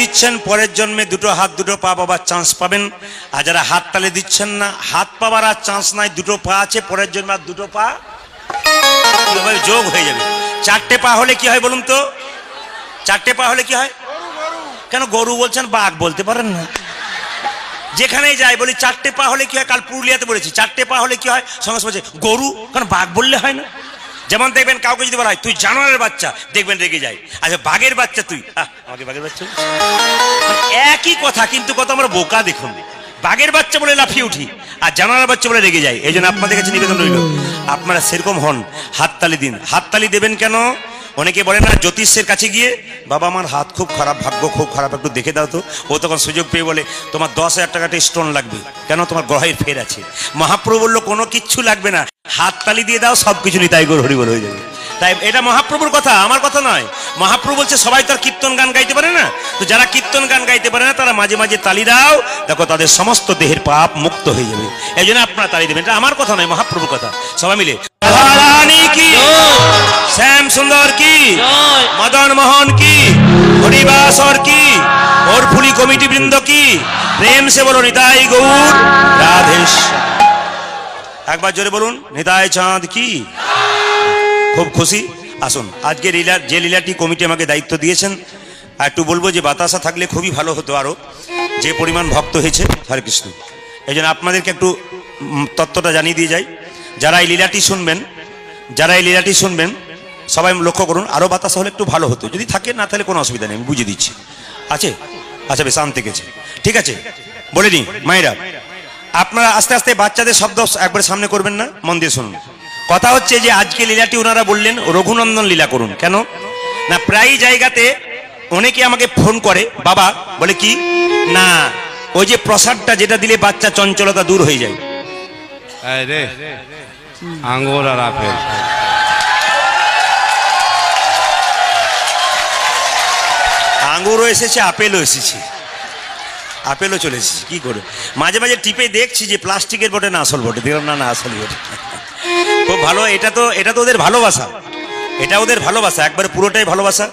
দিচ্ছেন পরের জন্মে দুটো হাত দুটো পা পাবার চান্স পাবেন, আর যারা হাত তালে দিচ্ছেন না, হাত পাবার আর চান্স নাই, দুটো পা আছে, পরের জন্মে আর দুটো পা যোগ হয়ে যাবে। চারটে পা হলে কি হয় বলুন তো? চারটে পা হলে কি হয়? কেন গরু বলছেন, বাঘ বলতে পারেন না? যেখানেই যাই বলি চারটে পা হলে কি হয়। কাল পুরুলিয়াতে বলেছি চারটে পা হলে কি হয়, সঙ্গে সঙ্গে গরু, কারণ বাঘ বললে হয় না। যেমন দেখবেন কাউকে যদি বলা হয় তুই জানোয়ারের বাচ্চা, দেখবেন রেগে যায়। আচ্ছা বাঘের বাচ্চা তুই, আমাকে বাঘের বাচ্চা, একই কথা কিন্তু কত আমরা বোকা দেখুন। বাঘের বাচ্চা বলে লাফিয়ে উঠি, আর জানোয়ারের বাচ্চা বলে রেগে যায়। এই জন্য আপনাদের কাছে নিবেদন রইল, আপনারা সেরকম হন, হাততালি দিন। হাততালি দেবেন কেন? অনেকে বলে না জ্যোতিষের কাছে গিয়ে, বাবা আমার হাত খুব খারাপ, ভাগ্য খুব খারাপ, একটু দেখে দাও তো। ও তখন সুযোগ পেয়ে বলে তোমার 10,000 টাকাটা স্টোন লাগবে, কেন? তোমার গ্রহের ফের আছে। মহাপ্রভু বললো কোনো কিচ্ছু লাগবে না, হাততালি দিয়ে দাও, সবকিছু নিতাই গৌর হরি বল হয়ে যাবে। তাই এটা মহাপ্রভুর কথা, আমার কথা নয়। মহাপ্রভু বলছে সবাই তো আর কীর্তন গান গাইতে পারে না, তো যারা কীর্তন গান গাইতে পারে না তারা মাঝে মাঝে তালি দাও, দেখো তাদের সমস্ত দেহের পাপ মুক্ত হয়ে যাবে। এই জন্য আপনারা তালি দেবেন, এটা আমার কথা নয়, মহাপ্রভুর কথা। সবাই মিলে রাধারানী কি, শ্যাম সুন্দর কি, মদন মোহন কি, হরিবাসর কি, ওর ফুলি কমিটি বৃন্দ কি, প্রেম সে বলো নিতাই গৌর রাধেশ। একবার জোরে বলুন নিতাই চাঁদ কি। খুব খুশি। আসুন আজকে যে লীলাটি কমিটি আমাকে দায়িত্ব দিয়েছেন, আর একটু বলবো যে বাতাসা থাকলে খুবই ভালো হতো, আরো যে পরিমাণ ভক্ত হয়েছে। হরে কৃষ্ণ। এই জন্য আপনাদেরকে একটু তত্ত্বটা জানিয়ে দিয়ে যাই। যারা এই লীলাটি শুনবেন সবাই লক্ষ্য করুন, আরো বাতাসা হলে একটু ভালো হতো। যদি থাকে না তাহলে কোনো অসুবিধা নেই, আমি বুঝিয়ে দিচ্ছি। আছে? আচ্ছা বেশ, আনতে গেছে, ঠিক আছে। বলে নি মায়েরা, আপনারা আস্তে আস্তে বাচ্চাদের শব্দ একবার সামনে করবেন না, মন দিয়ে শুনুন। কথা হচ্ছে যে আজকে লীলাটি ওনারা বললেন রঘুনন্দন লীলা করুন। কেন না, প্রায় জায়গাতে অনেকে আমাকে ফোন করে, বাবা বলে কি না, ওই যে প্রসাদটা যেটা দিলে বাচ্চা চঞ্চলতা দূর হয়ে যায়। আঙ্গুর আর আপেল, আঙ্গুরও এসেছে, আপেলও এসেছে, আপেলও চলে এসেছে। কি করে মাঝে মাঝে টিপে দেখছি যে প্লাস্টিকের বটে না আসল বটে, দেখলাম না আসলই বটে। খুব ভালো। এটা তো ওদের ভালোবাসা, এটা ওদের ভালোবাসা, একবারে পুরোটাই ভালোবাসা।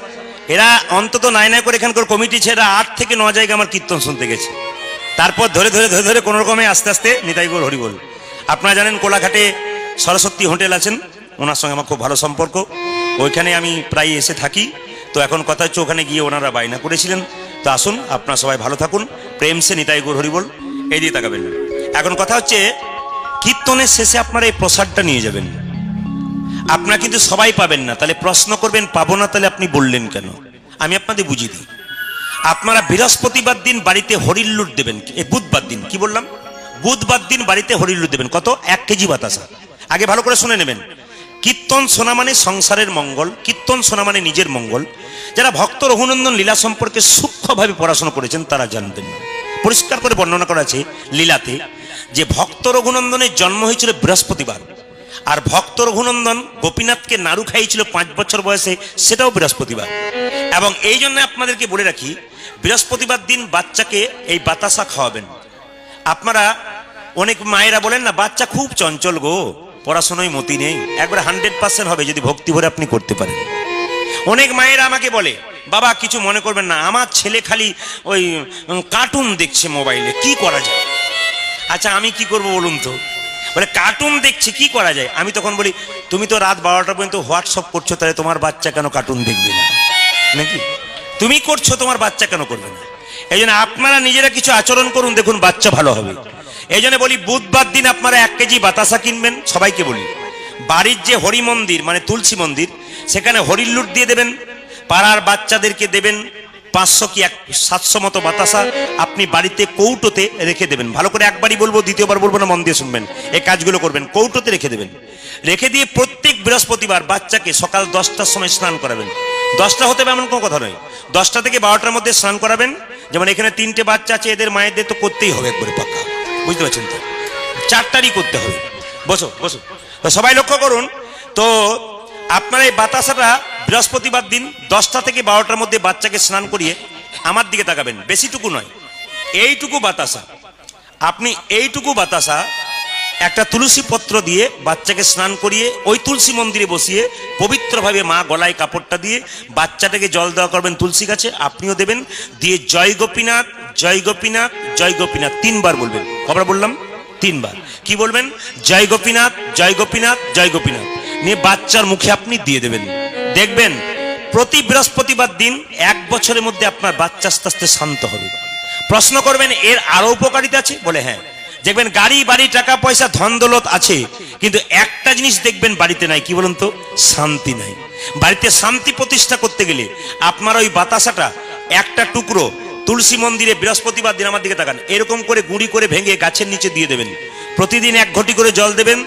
এরা অন্তত নাই করে এখানকার কমিটি ছেড়ে 8 থেকে 9 জায়গায় আমার কীর্তন শুনতে গেছে। তারপর ধরে ধরে ধরে ধরে কোনো রকমে আস্তে আস্তে নিতাই গৌর হরি বল। আপনারা জানেন কোলাঘাটে সরস্বতী হোটেল আছেন, ওনার সঙ্গে আমার খুব ভালো সম্পর্ক, ওইখানে আমি প্রায় এসে থাকি। তো এখন কথা হচ্ছে ওখানে গিয়ে ওনারা বায়না করেছিলেন। তো আসুন আপনারা সবাই ভালো থাকুন, প্রেম সে নিতাই গৌর হরি বল, এই দিয়ে তাকাবেন। এখন কথা হচ্ছে কীর্তনের শেষে আপনারা এই প্রসাদটা নিয়ে যাবেন। আপনারা কিন্তু সবাই পাবেন না, তাহলে প্রশ্ন করবেন পাবো না, তাহলে আপনি বললেন কেন? আমি আপনাদের বুঝিয়ে দিই। আপনারা বৃহস্পতিবার দিন বাড়িতে হরির লুট দেবেন, বুধবার দিন, কি বললাম, বুধবার দিন বাড়িতে হরির লুট দেবেন। কত? 1 কেজি বাতাসা। আগে ভালো করে শুনে নেবেন। কীর্তন শোনা মানে সংসারের মঙ্গল, কীর্তন শোনা মানে নিজের মঙ্গল। যারা ভক্ত রঘুনন্দন লীলা সম্পর্কে সূক্ষ্মভাবে পড়াশোনা করেছেন তারা জানবেন, পরিষ্কার করে বর্ণনা করা আছে লীলাতে, যে ভক্ত রঘুনন্দনের জন্ম হয়েছিল বৃহস্পতিবার, আর ভক্ত রঘুনন্দন গোপীনাথকে নাড়ু খাইয়েছিল 5 বছর বয়সে, সেটাও বৃহস্পতিবার। এবং এই জন্য আপনাদেরকে বলে রাখি, বৃহস্পতিবার দিন বাচ্চাকে এই বাতাসা খাওয়াবেন। আপনারা অনেক মায়েরা বলেন না বাচ্চা খুব চঞ্চল গো, পড়াশোনায় মতি নেই, একবারে 100% হবে যদি ভক্তি ভরে আপনি করতে পারেন। অনেক মায়েরা আমাকে বলে, বাবা কিছু মনে করবেন না, আমার ছেলে খালি ওই কার্টুন দেখছে মোবাইলে, কি করা যায়? আচ্ছা আমি কি করব বলুন তো? বলে কার্টুন দেখছে, কি করা যায়? আমি তখন বলি তুমি তো রাত 12টা পর্যন্ত হোয়াটসঅ্যাপ করছো, তাহলে তোমার বাচ্চা কেন কার্টুন দেখবে না নাকি? তুমি করছো, তোমার বাচ্চা কেন করবে না? এই জন্য আপনারা নিজেরা কিছু আচরণ করুন, দেখুন বাচ্চা ভালো হবে। এই জন্য বলি বুধবার দিন আপনারা 1 কেজি বাতাসা কিনবেন। সবাইকে বলি বাড়ির যে হরি মন্দির মানে তুলসী মন্দির, সেখানে হরির লুট দিয়ে দেবেন, পাড়ার বাচ্চাদেরকে দেবেন 500 কি 700 মতো বাতাসা আপনি বাড়িতে কৌটোতে রেখে দেবেন। ভালো করে একবারই বলবো, দ্বিতীয়বার বলবো না, মন দিয়ে শুনবেন। এই কাজগুলো করবেন, কৌটোতে রেখে দেবেন। রেখে দিয়ে প্রত্যেক বৃহস্পতিবার বাচ্চাকে সকাল 10টার সময় স্নান করাবেন। 10টা হতে হবে এমন কোনো কথা নয়, 10টা থেকে 12টার মধ্যে স্নান করাবেন। যেমন এখানে 3টে বাচ্চা আছে, এদের মায়েদের তো করতেই হবে একবারে পাক্কা, বুঝতে পারছেন তো? 4টারই করতে হবে। বসো বসো। তো সবাই লক্ষ্য করুন, তো আপনারা এই বাতাসাটা বৃহস্পতিবার দিন 10টা থেকে 12টার মধ্যে বাচ্চাকে স্নান করিয়ে আমার দিকে তাকাবেন। বেশিটুকু নয়, এইটুকু বাতাসা, আপনি এইটুকু বাতাসা একটা তুলসী পত্র দিয়ে বাচ্চাকে স্নান করিয়ে ওই তুলসী মন্দিরে বসিয়ে পবিত্রভাবে মা গলায় কাপড়টা দিয়ে বাচ্চাটাকে জল দেওয়া করবেন তুলসী গাছে, আপনিও দেবেন, দিয়ে জয় গোপীনাথ জয় গোপীনাথ জয় গোপীনাথ 3 বার বলবেন। কবার বললাম? 3 বার। কি বলবেন? জয় গোপীনাথ জয় গোপীনাথ জয় গোপীনাথ নিয়ে বাচ্চার মুখে আপনি দিয়ে দেবেন। দেখবেন প্রতি বৃহস্পতিবার দিন 1 বছরের মধ্যে আপনার বাচ্চা আস্তে আস্তে শান্ত হবে। প্রশ্ন করবেন এর আরো উপকারিতা আছে? বলে হ্যাঁ। দেখবেন গাড়ি বাড়ি টাকা পয়সা ধন দৌলত আছে, কিন্তু একটা জিনিস দেখবেন বাড়িতে নাই, কি বলুন তো? শান্তি নাই। বাড়িতে শান্তি প্রতিষ্ঠা করতে গেলে আপনার ওই বাতাসাটা একটা টুকরো তুলসী মন্দিরে বৃহস্পতিবার দিন, আমার দিকে তাকান, এরকম করে গুঁড়ি করে ভেঙে গাছের নিচে দিয়ে দেবেন। প্রতিদিন 1 ঘটি করে জল দেবেন।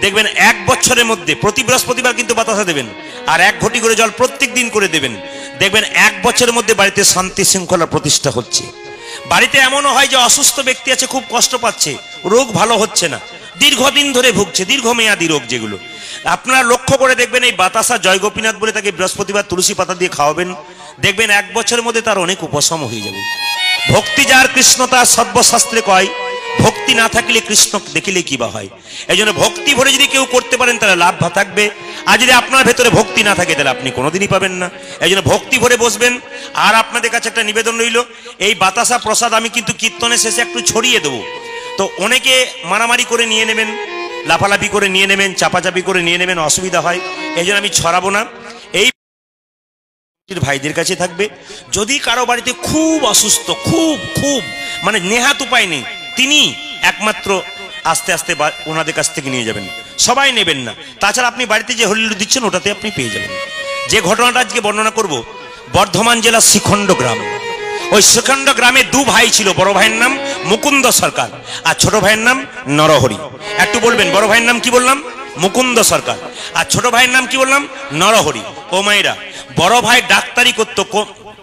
দেখবেন 1 বছরের মধ্যে প্রতি বৃহস্পতিবার কিন্তু বাতাসা দেবেন, আর 1 ঘটি করে জল প্রত্যেক দিন করে দেবেন। দেখবেন 1 বছরের মধ্যে বাড়িতে শান্তি শৃঙ্খলা প্রতিষ্ঠা হচ্ছে। বাড়িতে এমনও হয় যে অসুস্থ ব্যক্তি আছে, খুব কষ্ট পাচ্ছে, রোগ ভালো হচ্ছে না, দীর্ঘদিন ধরে ভুগছে, দীর্ঘমেয়াদী রোগ যেগুলো, আপনারা লক্ষ্য করে দেখবেন এই বাতাসা জয় গোপীনাথ বলে তাকে বৃহস্পতিবার তুলসী পাতা দিয়ে খাওয়াবেন। দেখবেন 1 বছরের মধ্যে তার অনেক উপশম হয়ে যাবে। ভক্তি যার কৃষ্ণ তার সর্বশাস্ত্রে কয়, ভক্তি না থাকলে কৃষ্ণ দেখিলে কি বা হয়। এই জন্য ভক্তি ভরে যদি কেউ করতে পারেন তাহলে লাভ থাকবে, আর যদি আপনার ভেতরে ভক্তি না থাকে তাহলে আপনি কোনোদিনই পাবেন না। এই জন্য ভক্তি ভরে বসবেন। আর আপনাদের কাছে একটা নিবেদন রইল, এই বাতাসা প্রসাদ আমি কিন্তু কীর্তনের শেষে একটু ছড়িয়ে দেবো। তো অনেকে মারামারি করে নিয়ে নেবেন, লাফালাফি করে নিয়ে নেবেন, চাপাচাপি করে নিয়ে নেবেন, অসুবিধা হয়, এই জন্য আমি ছড়াবো না। এই ভাইদের কাছে থাকবে, যদি কারো বাড়িতে খুব অসুস্থ, খুব খুব মানে নেহাত উপায় নেই, তিনি একমাত্র আস্তে আস্তে ওনাদের কাছ থেকে নিয়ে যাবেন, সবাই নেবেন না। তাছাড়া আপনি বাড়িতে যে হরিলু দিচ্ছেন ওটাতে আপনি পেয়ে যাবেন। যে ঘটনাটা আজকে বর্ণনা করব, বর্ধমান জেলার শিখণ্ড গ্রাম। ওই শিখণ্ড গ্রামে 2 ভাই ছিল, বড় ভাইয়ের নাম মুকুন্দ সরকার আর ছোট ভাইয়ের নাম নরহরি। একটু বলবেন, বড় ভাইয়ের নাম কি বললাম? মুকুন্দ সরকার। আর ছোট ভাইয়ের নাম কি বললাম? নরহরি। ও মায়েরা, বড় ভাই ডাক্তারি করতো,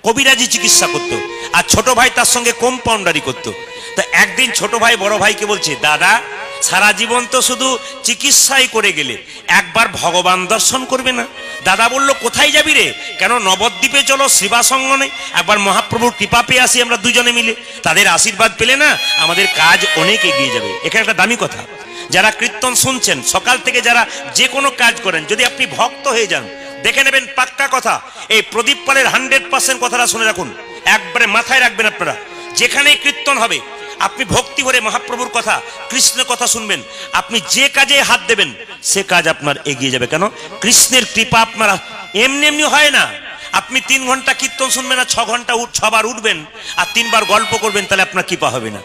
কবিরাজি চিকিৎসা করতো, আর ছোট ভাই তার সঙ্গে কম্পাউন্ডারি করতো। তো একদিন ছোট ভাই বড় ভাইকে বলছে, দাদা সারা জীবন তো শুধু চিকিৎসাই করে গেলে, একবার ভগবান দর্শন করবে না? দাদা বলল, কোথায় যাবি রে? কেন নবদ্বীপে চলো, শ্রীবাসঙ্গনে একবার মহাপ্রভুর কৃপা পেয়ে আসি আমরা দুজনে মিলে, তাদের আশীর্বাদ পেলে না আমাদের কাজ অনেক এগিয়ে যাবে। এখানে একটা দামি কথা, যারা কীর্তন শুনছেন সকাল থেকে, যারা যে কোনো কাজ করেন, যদি আপনি ভক্ত হয়ে যান, দেখে নেবেন পাক্কা কথা, এই প্রদীপ পালের 100% কথাটা শুনে রাখুন, একবারে মাথায় রাখবেন আপনারা। যেখানে কীর্তন হবে আপনি ভক্তি ভরে মহাপ্রভুর কথা, কৃষ্ণের কথা শুনবেন, আপনি যে কাজে হাত দেবেন সে কাজ আপনার এগিয়ে যাবে। কেন? কৃষ্ণের কৃপা আপনার এমনি এমনি হয় না। আপনি 3 ঘন্টা কীর্তন শুনবেন না, 6 ঘন্টা 6 বার উঠবেন আর 3 বার গল্প করবেন, তাহলে আপনার কৃপা হবে না।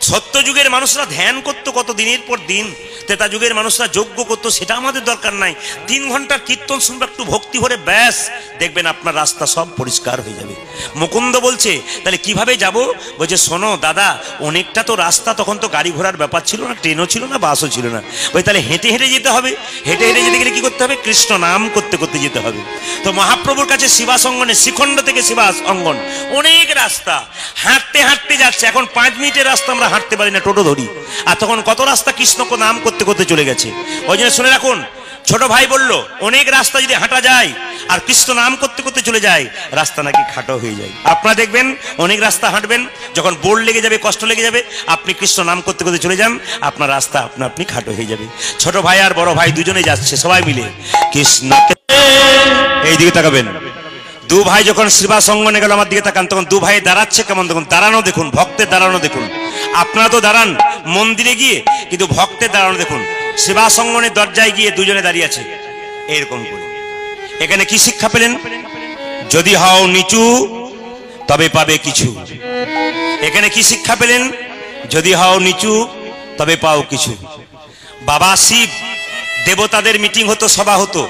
সত্য যুগের মানুষরা ধ্যান করতো কত দিনের পর দিন, ত্রেতা যুগের মানুষরা যজ্ঞ করতো, সেটা আমাদের দরকার নাই। 3 ঘন্টার কীর্তন শুনবে একটু ভক্তি ভরে, ব্যাস দেখবেন আপনার রাস্তা সব পরিষ্কার হয়ে যাবে। মুকুন্দ বলছে, তাহলে কিভাবে যাব? বলছে, শোনো দাদা, অনেকটা তো রাস্তা, তখন তো গাড়ি ঘোড়ার ব্যাপার ছিল না, ট্রেনও ছিল না, বাসও ছিল না, ওই তাহলে হেঁটে হেঁটে যেতে হবে। হেঁটে হেঁটে যেতে গেলে কি করতে হবে? কৃষ্ণ নাম করতে করতে যেতে হবে। তো মহাপ্রভুর কাছে শিবাসঙ্গনে, শিখণ্ড থেকে শিবাসঙ্গন অনেক রাস্তা, হাঁটতে হাঁটতে যাচ্ছে। এখন 5 মিনিটের রাস্তা আমরা হাঁটতে পারি না, টোটো ধরি, আর তখন কত রাস্তা কৃষ্ণ নাম করতে করতে চলে গেছে। ওই জন্য শুনে রাখুন, ছোট ভাই বলল, অনেক রাস্তা যদি হাঁটা যায় আর কৃষ্ণ নাম করতে করতে চলে যায়, রাস্তা নাকি খাটো হয়ে যায়। আপনারা দেখবেন অনেক রাস্তা হাঁটবেন, যখন বোর লেগে যাবে, কষ্ট লেগে যাবে, আপনি কৃষ্ণ নাম করতে করতে চলে যান, আপনার রাস্তা আপনা আপনি খাটো হয়ে যাবে। ছোট ভাই আর বড় ভাই দুজনে যাচ্ছে, সবাই মিলে কৃষ্ণকে, এই দিকে তাকাবেন। 2 ভাই যখন শ্রীবাসঙ্গনে গেল, আমার দিকে তাকান, তখন 2 ভাই দাঁড়াচ্ছে কেমন দেখুন, দাঁড়ানো দেখুন, ভক্তের দাঁড়ানো দেখুন। আপনারা তো দাঁড়ান মন্দিরে গিয়ে, কিন্তু ভক্তের দাঁড়ানো দেখুন। শিবাসঙ্গনের দরজায় গিয়ে দুজনে দাঁড়িয়ে আছে এরকম করে। এখানে কি শিক্ষা পেলেন? যদি হও নিচু তবে পাবে কিছু। এখানে কি শিক্ষা পেলেন? যদি হও নিচু তবে পাও কিছু। বাবা শিব, দেবতাদের মিটিং হতো, সভা হতো,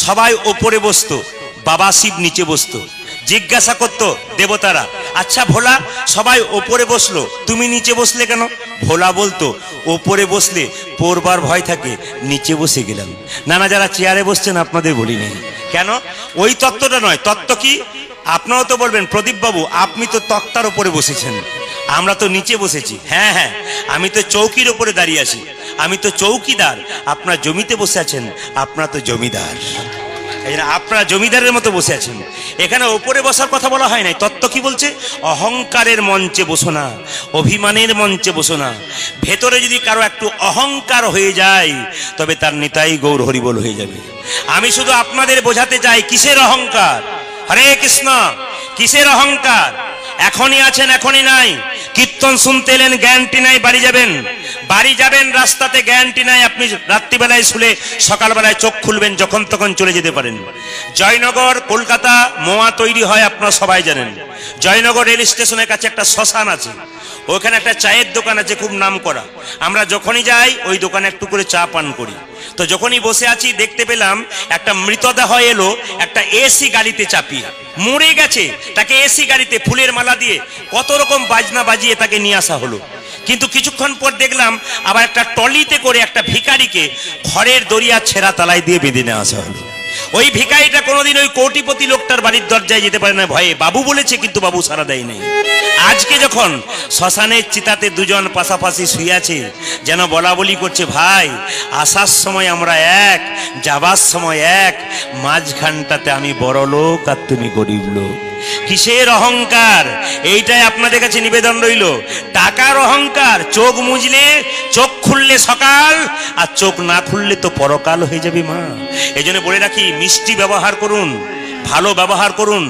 সবাই ওপরে বসতো, বাবা শিব নিচে বসতো। জিজ্ঞাসা করতো দেবতারা, আচ্ছা ভোলা, সবাই ওপরে বসলো, তুমি নিচে বসলে কেন? ভোলা বলতো, ওপরে বসলে পড়বার ভয় থাকে, নিচে বসে গেলাম। নানা যারা চেয়ারে বসছেন আপনাদের বলি নেই কেন, ওই তত্ত্বটা নয়। তত্ত্ব কি? আপনারাও তো বলবেন, প্রদীপ বাবু আপনি তো তক্তার উপরে বসেছেন, আমরা তো নিচে বসেছি। হ্যাঁ হ্যাঁ, আমি তো চৌকির উপরে দাঁড়িয়ে আছি, আমি তো চৌকিদার। আপনার জমিতে বসে আছেন, আপনার তো জমিদার। এই জন্য আপনারা জমিদারের মতো বসে আছেন। এখানে ওপরে বসার কথা বলা হয় নাই। তত্ত্ব কি বলছে? অহংকারের মঞ্চে বসো না, অভিমানের মঞ্চে বসো না। ভেতরে যদি কারো একটু অহংকার হয়ে যায় তবে তার নিতাই গৌর হরিবল হয়ে যাবে। আমি শুধু আপনাদের বোঝাতে চাই কিসের অহংকার। হরে কৃষ্ণ, কিসের অহংকার? এখনই আছেন, এখনই নাই। কীর্তন শুনতে এলেন, গ্যারান্টি নাই বাড়ি যাবেন। বাড়ি যাবেন রাস্তাতে গ্যারান্টি নাই আপনি রাত্রিবেলায় শুলে সকালবেলায় চোখ খুলবেন, যখন তখন চলে যেতে পারেন। জয়নগর কলকাতা মোয়া তৈরি হয় আপনারা সবাই জানেন। জয়নগর রেল স্টেশনের কাছে একটা শ্মশান আছে, ওখানে একটা চায়ের দোকান আছে খুব নাম করা। আমরা যখনই যাই ওই দোকানে একটু করে চা পান করি। তো যখনই বসে আছি দেখতে পেলাম একটা মৃতদেহ এলো একটা এসি গাড়িতে চাপিয়ে, মরে গেছে। তাকে এসি গাড়িতে ফুলের মালা দিয়ে কত রকম বাজনা বাজিয়ে তাকে নিয়ে আসা হলো। কিন্তু কিছুক্ষণ পর দেখলাম আবার একটা টলিতে করে একটা ভিখারিকে খড়ের দড়িয়া ছেঁড়া তালায় দিয়ে বেঁধে নিয়ে আসা হলো। ওই ভিখারিটা কোনোদিন ওই কোটিপতি লোকটার বাড়ির দরজায় যেতে পারে না ভয়ে। বাবু বলেছে কিন্তু বাবু সাড়া দেয় নাই। আজকে যখন শ্মশানের চিতাতে দুজন পাশাপাশি শুয়ে আছে, যেন বলা বলি করছে, ভাই আসার সময় আমরা এক, যাবার সময় এক, মাঝখানটাতে আমি বড় লোক আর তুমি গরিব লোক। কিসের অহংকার? এইটাই আপনাদের কাছে নিবেদন রইল। টাকার অহংকার। চোখ মুজলে, চোখ খুললে সকাল, আর চোখ না খুললে তো পরকাল হয়ে যাবে মা। এই জন্য বলে রাখি, মিষ্টি ব্যবহার করুন, ভালো ব্যবহার করুন।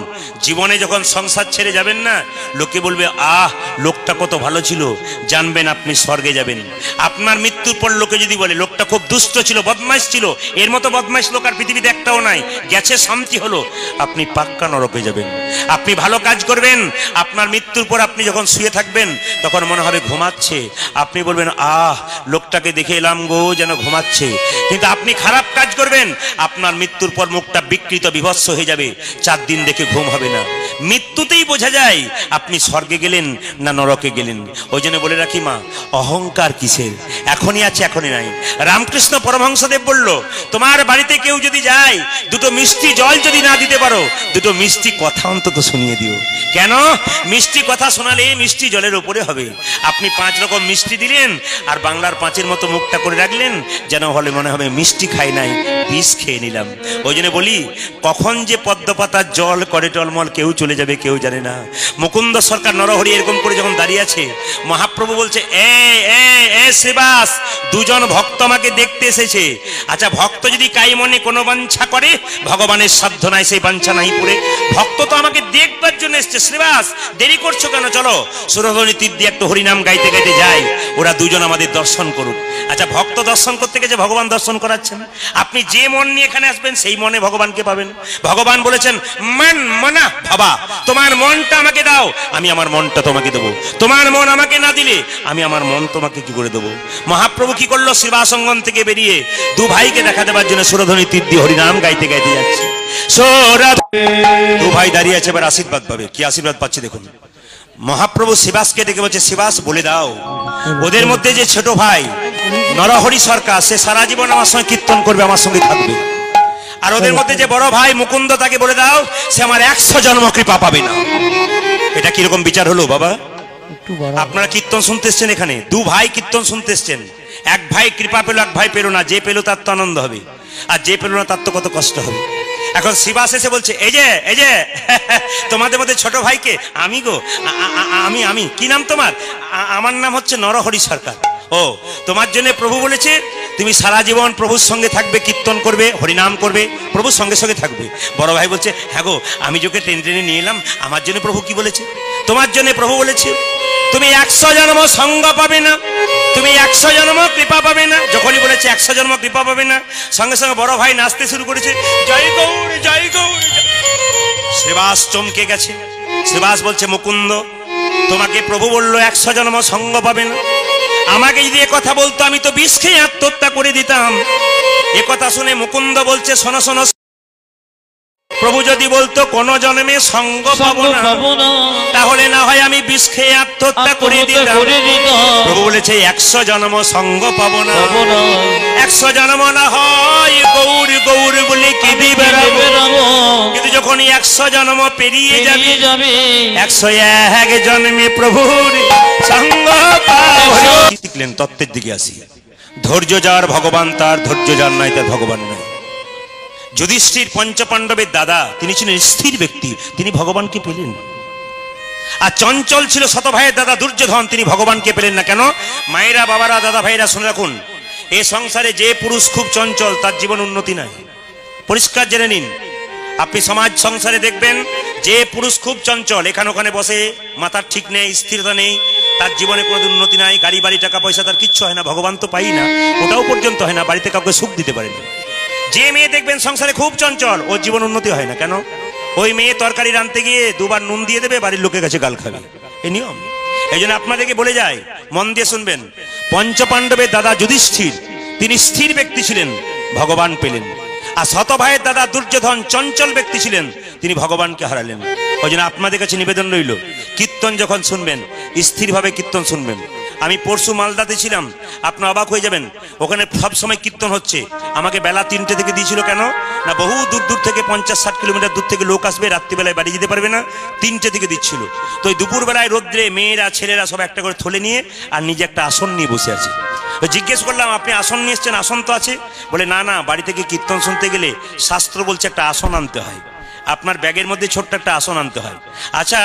জীবনে যখন সংসার ছেড়ে যাবেন না, লোকে বলবে আহ লোকটা কত ভালো ছিল, জানবেন আপনি স্বর্গে যাবেন। আপনার মৃত্যুর পর লোকে যদি বলে লোকটা খুব দুষ্ট ছিল, বদমাইশ ছিল, এর মতো বদমাইশ লোক আর পৃথিবীতে একটাও নাই, গেছে শান্তি হলো, আপনি পাক্কা নরকে যাবেন। আপনি ভালো কাজ করবেন, আপনার মৃত্যুর পর আপনি যখন শুয়ে থাকবেন তখন মনে হবে ঘুমাচ্ছে, আপনি বলবেন আহ লোকটাকে দেখে এলাম গো যেন ঘুমাচ্ছে। কিন্তু আপনি খারাপ কাজ করবেন, আপনার মৃত্যুর পর মুখটা বিকৃত বিভৎস হয়ে যাবে, 4 দিন দেখে ঘুম হবে না। মৃত্যুতেই বোঝা যায় আপনি স্বর্গে গেলেন না নরকে গেলেন। ওই জন্য বলে রাখি মা, অহংকার কিসের? এখনই আছে, এখনই নাই। রামকৃষ্ণ পরমহংসদেব বলল, তোমার বাড়িতে কেউ যদি যায়, দুটো মিষ্টি জল যদি না দিতে পারো, দুটো মিষ্টি কথা অন্তত শুনিয়ে দিও। কেন? মিষ্টি কথা শোনালে মিষ্টি জলের উপরে হবে। আপনি 5 রকম মিষ্টি দিলেন আর বাংলার 5-এর মতো মুখটা করে রাখলেন, যেন হলে মনে হবে মিষ্টি খাই নাই, বিষ খেয়ে নিলাম। ওই জন্য বলি, কখন যে পদ্মপাতার জল করে টলমল কেউ চলে যাবে কেউ জানে না। মুকুন্দ সরকার নরহরি এরকম করে যখন দাঁড়িয়ে আছে, মহাপ্রভু বলছে এ এ এ শ্রীবাস, দুজন ভক্ত আমাকে দেখতে এসেছে। আচ্ছা, ভক্ত যদি কাই মনে কোনো বাঞ্ছা করে, ভগবানের সাধ্য নাই সেই বাঞ্ছা নাই পুরে। ভক্ত তো আমাকে দেখবার জন্য এসছে, শ্রীবাস দেরি করছো কেন? চলো সুরধনী তীর দিয়ে একটু হরিনাম গাইতে গাইতে যাই, ওরা দুজন আমাদের দর্শন করুক। আচ্ছা, ভক্ত দর্শন করতে গেছে, ভগবান দর্শন করাচ্ছেন। আপনি যে মন নিয়ে এখানে আসবেন সেই মনে ভগবানকে পাবেন। ভগবান বলেছেন মন মনা ভাবা, তোমার মনটা আমাকে দাও, আমি আমার মনটা তোমাকে দেবো। তোমার মন আমাকে না দিলে আমি আমার মন তোমাকে কি করে দেবো? মহাপ্রভু কি করলো? শ্রীবাসঙ্গন থেকে বেরিয়ে 2 ভাইকে দেখা দেবার জন্য সুরধনী তীর দিয়ে হরিনাম গাইতে গাইতে যাচ্ছে। 2 ভাই দাঁড়িয়ে আছে, এবার আশীর্বাদ পাবে। কি আশীর্বাদ পাচ্ছে দেখুন। মহাপ্রভু শিবাসকে ডেকে বলছে, শিবাস বলে দাও ওদের মধ্যে যে ছোট ভাই নরহরি সরকার, সে সারা জীবন আমার সঙ্গে কীর্তন করবে, আমার সঙ্গে থাকবে। আর ওদের মধ্যে যে বড় ভাই মুকুন্দ, তাকে বলে দাও সে আমার 100 জন্ম কৃপা পাবে না। এটা কিরকম বিচার হলো বাবা? আপনারা কীর্তন শুনতে এসছেন এখানে, 2 ভাই কীর্তন শুনতে এসছেন। এক ভাই কৃপা পেল, এক ভাই পেল না। যে পেল তার তো আনন্দ হবে, আর যে পেল না তার তো কত কষ্ট হবে। এখন শিবাস এসে বলছে, এই যে তোমাদের মধ্যে ছোট ভাইকে আমি গো, আমি কি নাম তোমার? আমার নাম হচ্ছে নরহরি সরকার। ও, তোমার জন্য প্রভু বলেছে তুমি সারা জীবন প্রভুর সঙ্গে থাকবে, কীর্তন করবে, হরিনাম করবে, প্রভুর সঙ্গে সঙ্গে থাকবে। বড় ভাই বলছে, হ্যাঁ গো, আমি যোকে টেনে টেনে নিয়ে এলাম, আমার জন্য প্রভু কি বলেছে? তোমার জন্য প্রভু বলেছে তুমি 100 জন্ম সঙ্গ পাবে না, তুমি 100 জন্ম কৃপা পাবে না। যখনই বলেছে 100 জন্ম কৃপা পাবে না, সঙ্গে সঙ্গে বড় ভাই নাচতে শুরু করেছে, জয় গৌর জয় গৌর। শ্রীবাস চমকে গেছে। শ্রীবাস বলছে, মুকুন্দ তোমাকে প্রভু বলল 100 জন্ম সঙ্গ পাবে না। আমাকে যদি এ কথা বলতো আমি তো বিষ খেয়ে আত্মহত্যা করে দিতাম। এ কথা শুনে মুকুন্দ বলছে, শোনো শোনো, প্রভু যদি বলতো কোন জন্মে সঙ্গ পাবো না, তাহলে না হয় আমি বিষ খেয়ে আত্মহত্যা করে দিতাম। প্রভু বলেছে 100 জন্ম সঙ্গ পাবো না, 100 জন্ম না হয় গৌর গৌর বলে কেঁদে বেড়াবো। কিন্তু যখন 100 জন্ম পেরিয়ে যাবে, 101 জন্মে প্রভুর সঙ্গ পাবো। শিখলেন তত্ত্বের দিকে আসি। ধৈর্য যার ভগবান তার, ধৈর্য যার নাই তার ভগবান নাই। যুধিষ্ঠির পঞ্চপাণ্ডবের দাদা, তিনি ছিলেন স্থির ব্যক্তি, তিনি ভগবানকে পেলেন। আর চঞ্চল ছিল শত ভাইয়ের দাদা দুর্যোধন, তিনি ভগবানকে পেলেন না। কেন? মায়েরা, বাবারা, দাদা ভাইরা শুনে রাখুন, এ সংসারে যে পুরুষ খুব চঞ্চল তার জীবন উন্নতি নাই। পরিষ্কার জেনে নিন, আপনি সমাজ সংসারে দেখবেন যে পুরুষ খুব চঞ্চল, এখানে ওখানে বসে, মাথার ঠিক নেই, স্থিরতা নেই, তার জীবনে কোনো উন্নতি নাই, গাড়ি বাড়ি টাকা পয়সা তার কিচ্ছু হয় না, ভগবান তো পাই না, ওটাও পর্যন্ত হয় না, বাড়িতে কাউকে সুখ দিতে পারে না। যে মেয়ে দেখবেন সংসারে খুব চঞ্চল, ওর জীবন উন্নতি হয় না। কেন? ওই মেয়ে তরকারি রাঁধতে গিয়ে দুবার নুন দিয়ে দেবে, বাড়ির লোকের কাছে গাল খাবে, এই নিয়ম। এই জন্য আপনাদেরকে বলে যায়, মন দিয়ে শুনবেন, পঞ্চপাণ্ডবের দাদা যুধিষ্ঠির তিনি স্থির ব্যক্তি ছিলেন, ভগবান পেলেন। আর শত ভাইয়ের দাদা দুর্যোধন চঞ্চল ব্যক্তি ছিলেন, তিনি ভগবানকে হারালেন। ওই জন্য আপনাদের কাছে নিবেদন রইল, কীর্তন যখন শুনবেন স্থিরভাবে কীর্তন শুনবেন। আমি পরশু মালদাতে ছিলাম, আপনার অবাক হয়ে যাবেন, ওখানে সব সময় কীর্তন হচ্ছে। আমাকে বেলা 3টে থেকে দিয়েছিল, কেন না বহু দূর দূর থেকে 50-60 কিলোমিটার দূর থেকে লোক আসবে, রাত্রিবেলায় বাড়ি যেতে পারবে না, 3টে থেকে দিচ্ছিল। তো ওই দুপুরবেলায় রোদ্রে মেয়েরা ছেলেরা সব একটা করে থলে নিয়ে আর নিজে একটা আসন নিয়ে বসে আছে। জিজ্ঞেস করলাম, আপনি আসন নিয়ে এসছেন? আসন তো আছে। বলে না না, বাড়ি থেকে কীর্তন শুনতে গেলে শাস্ত্র বলছে একটা আসন আনতে হয়, আপনার ব্যাগের মধ্যে ছোট্ট একটা আসন আনতে হয়। আচ্ছা,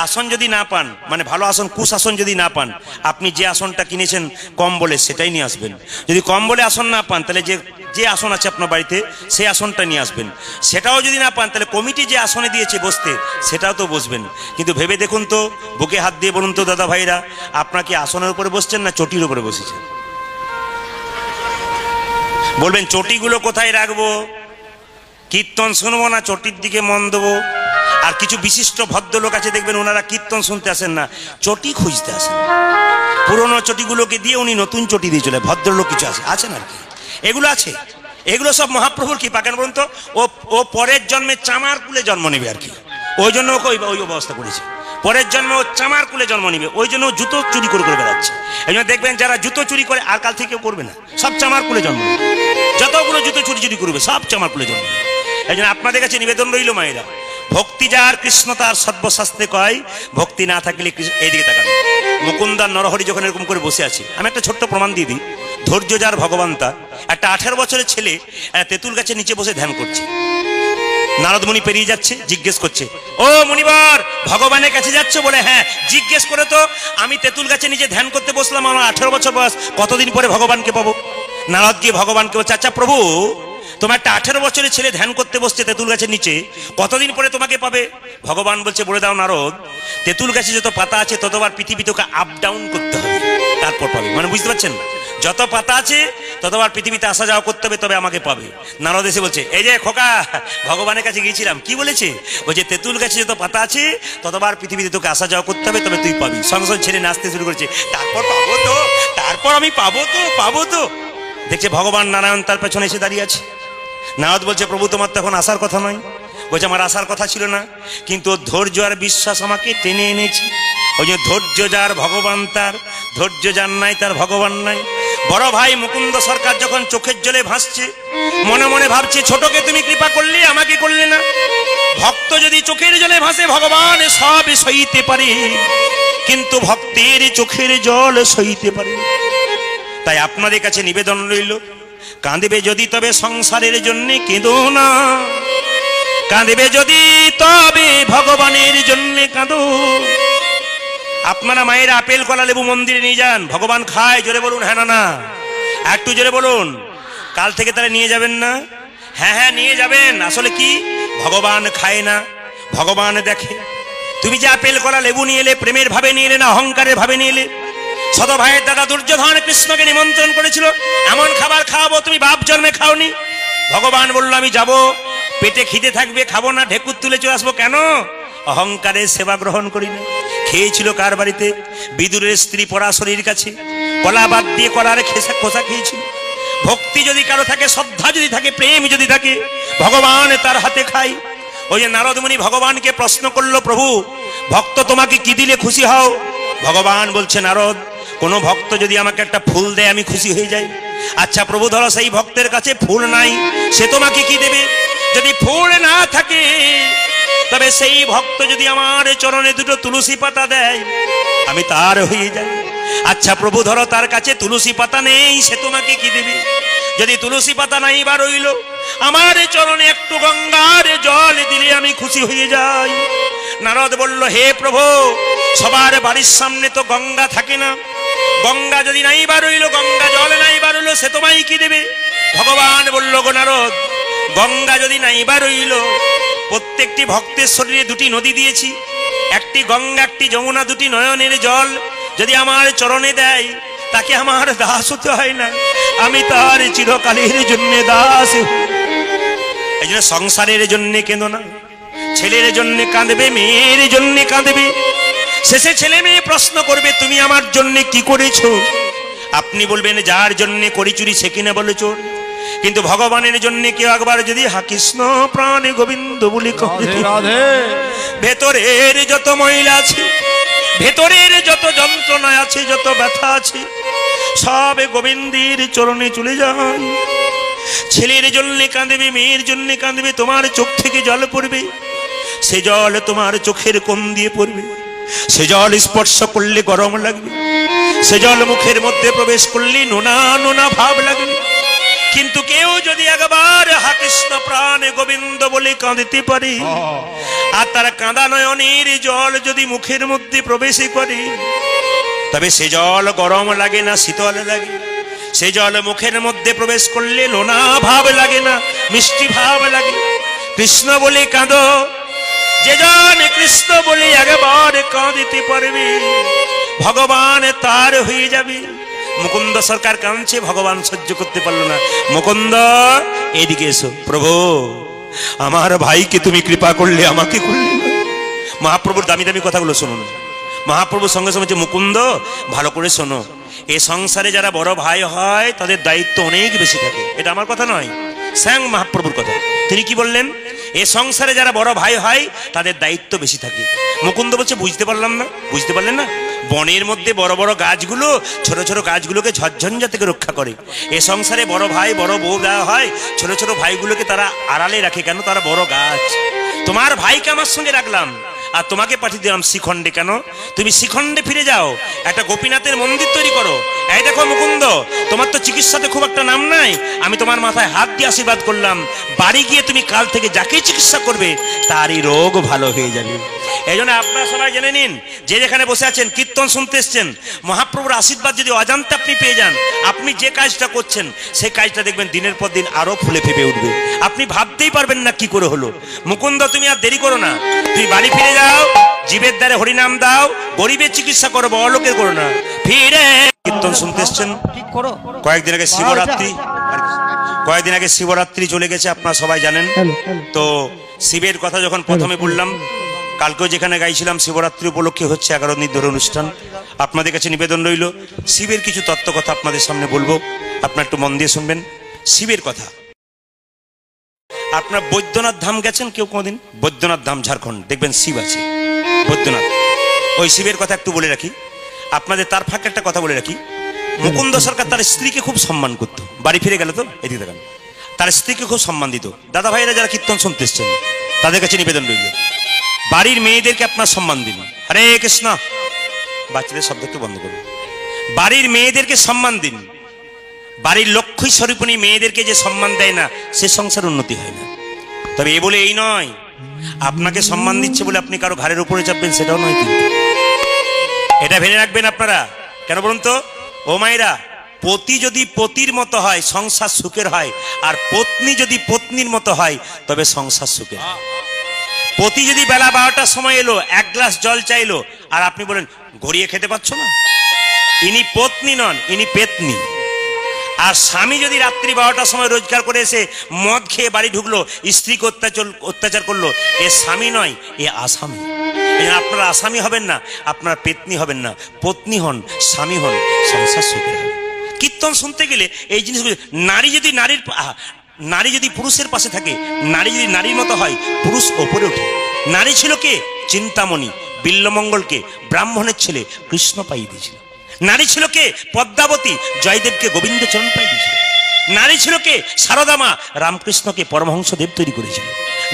আসন যদি না পান, মানে ভালো আসন, কুশ আসন যদি না পান, আপনি যে আসনটা কিনেছেন কম বলে সেটাই নিয়ে আসবেন। যদি কম বলে আসন না পান, তাহলে যে আসন আছে আপনার বাড়িতে সেই আসনটা নিয়ে আসবেন। সেটাও যদি না পান, তাহলে কমিটি যে আসনে দিয়েছে বসতে, সেটাও তো বসবেন। কিন্তু ভেবে দেখুন তো, বুকে হাত দিয়ে বলুন তো দাদা ভাইরা, আপনার কি আসনের উপরে বসছেন না চটির উপরে বসেছেন? বলবেন চটিগুলো কোথায় রাখবো? কীর্তন শুনবো না চটির দিকে মন দেবো? আর কিছু বিশিষ্ট ভদ্রলোক আছে দেখবেন, ওনারা কীর্তন শুনতে আসেন না, চটি খুঁজতে আসেন। পুরনো চটিগুলোকে দিয়ে উনি নতুন চটি দিয়ে চলে। ভদ্রলোক কিছু আছেন আর কি, এগুলো আছে। এগুলো সব মহাপ্রভুর কৃপা। কেন বলুন তো? ও পরের জন্মে চামার কুলে জন্ম নেবে আর কি, ওই জন্য ওকে ওই অবস্থা করেছে। পরের জন্মে ও চামার কুলে জন্ম নেবে, ওই জন্য জুতো চুরি করে করে বেড়াচ্ছে। এই জন্য দেখবেন যারা জুতো চুরি করে আর কাল থেকে কেউ করবে না, সব চামার কুলে জন্ম নেবে। যতগুলো জুতো চুরি করবে সব চামার কুলে জন্ম নেবে। এই জন্য আপনাদের কাছে নিবেদন রইল মায়েরা, ভক্তি যার কৃষ্ণ তার সর্বশাস্ত্রে কয়, ভক্তি না থাকলে এইদিকে তাকান। মুকুন্দার নরহরি যখন এরকম করে বসে আছে, আমি একটা ছোট্ট প্রমাণ দিয়ে দিই, ধৈর্য যার ভগবান তার। একটা 18 বছরের ছেলে তেঁতুল গাছের নিচে বসে ধ্যান করছে। নারদ মুনি পেরিয়ে যাচ্ছে, জিজ্ঞেস করছে, ও মুনিবর, ভগবানের কাছে যাচ্ছ? বলে হ্যাঁ। জিজ্ঞেস করে তো, আমি তেঁতুল গাছের নিচে ধ্যান করতে বসলাম, আমার 18 বছর বয়স, কতদিন পরে ভগবানকে পাবো? নারদ গিয়ে ভগবানকে বলছে, আচ্ছা প্রভু, তোমার একটা 18 বছরের ছেলে ধ্যান করতে বসছে তেঁতুল গাছের নিচে, কতদিন পরে তোমাকে পাবে? ভগবান বলছে, বলে দাও নারদ, তেঁতুল গাছে যত পাতা আছে ততবার পৃথিবী তোকে আপ ডাউন করতে হবে, তারপর পাবে। মানে বুঝতে পারছেন, যত পাতা আছে ততবার পৃথিবীতে আসা যাওয়া করতে হবে, তবে আমাকে পাবে। নারদ এসে বলছে, এই যে খোকা, ভগবানের কাছে গিয়েছিলাম, কি বলেছে? বলছে তেঁতুল গাছে যত পাতা আছে ততবার পৃথিবীতে তোকে আসা যাওয়া করতে হবে, তবে তুই পাবি। সঙ্গে সঙ্গে ছেলে নাচতে শুরু করেছে, তারপর পাবো তো, তারপর আমি পাবো তো। দেখছে ভগবান নারায়ণ তার পেছনে এসে দাঁড়িয়ে আছে। নারদ বলছে, প্রভু তোমার তো এখন আসার কথা নয়। বলছে, আমার আসার কথা ছিল না, কিন্তু ধৈর্য আর বিশ্বাস আমাকে টেনে এনেছে। ওই যে ধৈর্য যার ভগবান তার, ধৈর্য যার নাই তার ভগবান নাই। বড় ভাই মুকুন্দ সরকার যখন চোখের জলে ভাসছে, মনে মনে ভাবছে, ছোটকে তুমি কৃপা করলে, আমাকে করলে না। ভক্ত যদি চোখের জলে ভাসে, ভগবান সব সইতে পারে, কিন্তু ভক্তের চোখের জল সইতে পারে। তাই আপনাদের কাছে নিবেদন রইল, কাঁদবে যদি তবে সংসারের জন্য কেঁদো না, কাঁদবে যদি তবে ভগবানের জন্য কাঁদো। আপনারা মায়ের আপেল কলা লেবু মন্দিরে নিয়ে যান, ভগবান খায়, জোরে বলুন হ্যাঁ না না, একটু জোরে বলুন। কাল থেকে তাহলে নিয়ে যাবেন না? হ্যাঁ হ্যাঁ নিয়ে যাবেন। আসলে কি, ভগবান খায় না, ভগবান দেখে। তুমি যে আপেল কলা লেবু নিয়ে এলে, প্রেমের ভাবে নিয়ে এলে না অহংকারের ভাবে নিয়ে এলে? শত ভাইয়ের দাদা দুর্যোধন কৃষ্ণকে নিমন্ত্রণ করেছিল, এমন খাবার খাওয়াবো তুমি বাপ জন্মে খাওনি। ভগবান বলল, আমি যাব, পেটে খিদে থাকবে, খাবো না, ঢেকুর তুলে চলে আসবো। কেন? অহংকারের সেবা গ্রহণ করি না। খেয়েছিল কার বাড়িতে? বিদুরের স্ত্রী পরাশরীর কাছে, কলা বাদ দিয়ে কলার খোসা খেয়েছিল। ভক্তি যদি কারো থাকে, শ্রদ্ধা যদি থাকে, প্রেম যদি থাকে, ভগবান তার হাতে খাই। ওই যে নারদ মুনি ভগবানকে প্রশ্ন করলো, প্রভু ভক্ত তোমাকে কি দিলে খুশি হও? ভগবান বলছে, নারদ, কোন ভক্ত যদি আমাকে একটা ফুল দেয় আমি খুশি হয়ে যাই। আচ্ছা প্রভু, ধরো সেই ভক্তের কাছে ফুল নাই, সে তোমাকে কি দেবে? যদি ফুল না থাকে, তবে সেই ভক্ত যদি আমার চরণে দুটো তুলসী পাতা দেয়, আমি তার হয়ে যাই। আচ্ছা প্রভু, ধরো তার কাছে তুলসী পাতা নেই, সে তোমাকে কি দেবে? যদি তুলসী পাতা নাই বা রইল, আমার চরণে একটু গঙ্গার জল দিলে আমি খুশি হয়ে যাই। নারদ বলল, হে প্রভু, সবার বাড়ির সামনে তো গঙ্গা থাকে না, গঙ্গা যদি নাই বা রইল, গঙ্গা জল নাই বা রইল, সে তোমায় কি দেবে? ভগবান বলল, গো নারদ, গঙ্গা যদি নাই বা রইল, প্রত্যেকটি ভক্তের শরীরে দুটি নদী দিয়েছি, একটি গঙ্গা একটি যমুনা, দুটি নয়নের জল যদি আমার চরণে দেয়, তাকে আমার দাস হতে হয় না, আমি তার চিরকালের জন্য দাস। এই জন্য সংসারের জন্য কেঁদো না, ছেলের জন্য কাঁদবে, মেয়ের জন্য কাঁদবে, শেষে ছেলে মেয়ে প্রশ্ন করবে, তুমি আমার জন্য কি করেছো? আপনি বলবেন, যার জন্য করি চুরি সে কিনা বলে চোর। কিন্তু ভগবানের জন্য কেউ একবার যদি হা কৃষ্ণ প্রাণে গোবিন্দ বলি ভেতরের যত মহিলা আছে, ভেতরের যত যন্ত্রণা আছে, যত ব্যথা আছে, সব গোবিন্দের চরণে চলে যায়। ছেলের জন্য কাঁদবে, মেয়ের জন্য কাঁদবে, তোমার চোখ থেকে জল পড়বে, সে জল তোমার চোখের কোণ দিয়ে পড়বে, সে জল স্পর্শ করলে গরম লাগবে, সে জল মুখের মধ্যে প্রবেশ করলে নোনা নোনা ভাব লাগবে। কিন্তু কেউ যদি একবার হা কৃষ্ণ প্রাণে গোবিন্দ বলে কাঁদতে পারে, আর তার কাঁদা নয়নের জল যদি মুখের মধ্যে প্রবেশ করে, তবে সে জল গরম লাগে না, শীতল লাগে। সে জল মুখের মধ্যে প্রবেশ করলে লোনা ভাব লাগে না, মিষ্টি ভাব লাগে। কৃষ্ণ বলে কাঁদো, যে জন কৃষ্ণ বলে একবার কাঁদিতে পারবে, ভগবান তার হয়ে যাবে। মুকুন্দ সরকার কাঁদছে, ভগবান সহ্য করতে পারলো না। মুকুন্দ, এদিকে এসো। প্রভু, আমার ভাইকে তুমি কৃপা করলে, আমাকে করলে। মহাপ্রভুর দামি দামি কথাগুলো শুনুন। মহাপ্রভুর সঙ্গে সঙ্গে, মুকুন্দ ভালো করে শোনো, এ সংসারে যারা বড় ভাই হয় তাদের দায়িত্ব অনেক বেশি থাকে। এটা আমার কথা নয়, স্বয়ং মহাপ্রভুর কথা। তিনি কি বললেন? এ সংসারে যারা বড় ভাই হয় তাদের দায়িত্ব বেশি থাকে। মুকুন্দ বলছে, বুঝতে পারলাম না। বুঝতে পারলেন না? বনের মধ্যে বড় বড় গাছগুলো ছোট ছোট গাছগুলোকে ঝড়ঝঞ্ঝা থেকে রক্ষা করে। এ সংসারে বড় ভাই বড় বউ দেওয়া হয়, ছোট ছোট ভাইগুলোকে তারা আড়ালে রাখে। কেন? তারা বড় গাছ। তোমার ভাইকে আমার সঙ্গে রাখলাম, আর তোমাকে পাঠিয়ে দিলাম শ্রীখণ্ডে। কেন? তুমি শ্রীখণ্ডে ফিরে যাও, একটা গোপীনাথের মন্দির তৈরি করো। এই দেখো মুকুন্দ, তোমার তো চিকিৎসাতে খুব একটা নাম নাই, আমি তোমার মাথায় হাত দিয়ে আশীর্বাদ করলাম, বাড়ি গিয়ে তুমি কাল থেকে যাকেই চিকিৎসা করবে তারই রোগ ভালো হয়ে যাবে। এই জন্য আপনারা সবাই জেনে নিন, যে যেখানে বসে আছেন, কীর্তন শুনতে এসছেন, মহাপ্রভুর আশীর্বাদ যদি অজান্তে আপনি পেয়ে যান, আপনি যে কাজটা করছেন সেই কাজটা দেখবেন দিনের পর দিন আরো ফুলে ফেপে উঠবে। আপনি ভাবতেই পারবেন না কি করে হলো। মুকুন্দ, তুমি আর দেরি করো না, তুমি বাড়ি ফিরে যাও, জীবের দ্বারে হরিনাম দাও, গরিবের চিকিৎসা করো, বড়লোকের করো না। ফিরে কীর্তন শুনতে এসছেন। কয়েকদিন আগে শিবরাত্রি, কয়েকদিন আগে শিবরাত্রি চলে গেছে, আপনারা সবাই জানেন। তো শিবের কথা যখন প্রথমে বললাম, কালকেও যেখানে গাইছিলাম, শিবরাত্রি উপলক্ষে হচ্ছে 11 দিন ধরে অনুষ্ঠান। আপনাদের কাছে নিবেদন রইল, শিবের কিছু তত্ত্ব কথা আপনাদের সামনে বলবো, আপনারা একটু মন দিয়ে শুনবেন। শিবের কথা, আপনার বৈদ্যনাথ ধাম গেছেন কেউ কোনদিন? বৈদ্যনাথ ধাম ঝাড়খণ্ড, দেখবেন শিব আছে বৈদ্যনাথ। ওই শিবের কথা একটু বলে রাখি আপনাদের। তার ফাঁকে একটা কথা বলে রাখি, মুকুন্দ সরকার তার স্ত্রীকে খুব সম্মান করতো। বাড়ি ফিরে গেল তো এদিকে দেখেন, তার স্ত্রীকে খুব সম্মান দিত। দাদা ভাইরা যারা কীর্তন শুনতে এসছেন, তাদের কাছে নিবেদন রইল, বাড়ির মেয়েদেরকে আপনার সম্মান দিন। হরে কৃষ্ণ। বাচ্চাদের শব্দ একটু বন্ধ করুন। বাড়ির মেয়েদেরকে সম্মান দিন। বাড়ির লক্ষ্মী স্বরূপিণী মেয়েদেরকে যে সম্মান দেয় না, সে সংসার উন্নতি হয় না। তবে এ বলে এই নয়, আপনাকে সম্মান দিচ্ছে বলে আপনি কারো ঘাড়ের উপরে চাপবেন, সেটাও নয়। কিন্তু এটা ভেবে রাখবেন আপনারা। কেন বলুন তো? ও মায়েরা, পতি যদি পতির মতো হয় সংসার সুখের হয়, আর পত্নী যদি পত্নীর মতো হয় তবে সংসার সুখের হয়। পতি যদি বেলা 12টার সময় এলো, এক গ্লাস জল চাইলো, আর আপনি বলেন গড়িয়ে খেতে পাচ্ছ না, ইনি পত্নী নন, ইনি পেতনি। আর স্বামী যদি রাত্রি 12টার সময় রোজগার করে এসে মদ খেয়ে বাড়ি ঢুকলো, স্ত্রীকে অত্যাচার করলো, এ স্বামী নয়, এ আসামি। আপনারা আসামি হবেন না, আপনারা পেতনি হবেন না, পত্নী হন, স্বামী হন, সংসার সুখের হবে। কীর্তন শুনতে গেলে এই জিনিসগুলো, নারী যদি পুরুষের পাশে থাকে, নারী যদি নারীর মতো হয়, পুরুষ ওপরে ওঠে। নারী ছিল কে? চিন্তামণি, বিল্লমঙ্গলকে ব্রাহ্মণের ছেলে কৃষ্ণ পাইয়ে দিয়েছিল। নারী ছিল কে? পদ্মাবতী, জয়দেবকে গোবিন্দচরণ পাইয়ে দিয়েছিল। নারী ছিল কে? সারদা মা, রামকৃষ্ণকে পরমহংসদেব তৈরি করেছিল।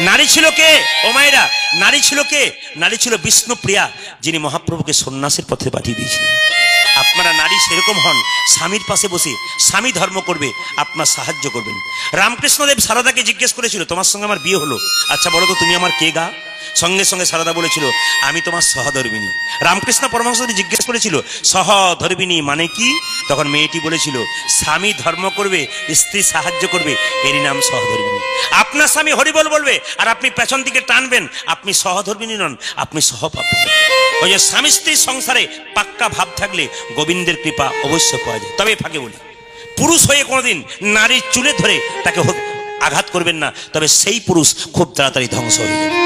নারী ছিল কে? ও মায়েরা, নারী ছিল কে? নারী ছিল বিষ্ণুপ্রিয়া, যিনি মহাপ্রভুকে সন্ন্যাসের পথে পাঠিয়ে দিয়েছিলেন। আপনারা নারী সেরকম হন, স্বামীর পাশে বসে স্বামী ধর্ম করবে, আপনার সাহায্য করবেন। রামকৃষ্ণদেব সারদাকে জিজ্ঞেস করেছিল, তোমার সঙ্গে আমার বিয়ে হলো, আচ্ছা বলো তো তুমি আমার কে গা? সঙ্গে সঙ্গে সারদা বলেছিল, আমি তোমার সহধর্মিনী। রামকৃষ্ণ পরমহংসদেব জিজ্ঞেস করেছিল, সহধর্মিনী মানে কি? তখন মেয়েটি বলেছিল, স্বামী ধর্ম করবে, স্ত্রী সাহায্য করবে, এরই নাম সহধর্মিনী। আপনার স্বামী হরিবল বলবে আর আপনি পেছন দিকে টানবেন, আপনি সহধর্মিনী নন, আপনি সহপাপী। ওই যে স্বামী স্ত্রীর সংসারে পাক্কা ভাব থাকলে গোবিন্দের কৃপা অবশ্য পাওয়া যায়। তবে ফাঁকে বলি, পুরুষ হয়ে কোনোদিন নারীর চুলে ধরে তাকে আঘাত করবেন না, তবে সেই পুরুষ খুব তাড়াতাড়ি ধ্বংস হয়ে যাবে।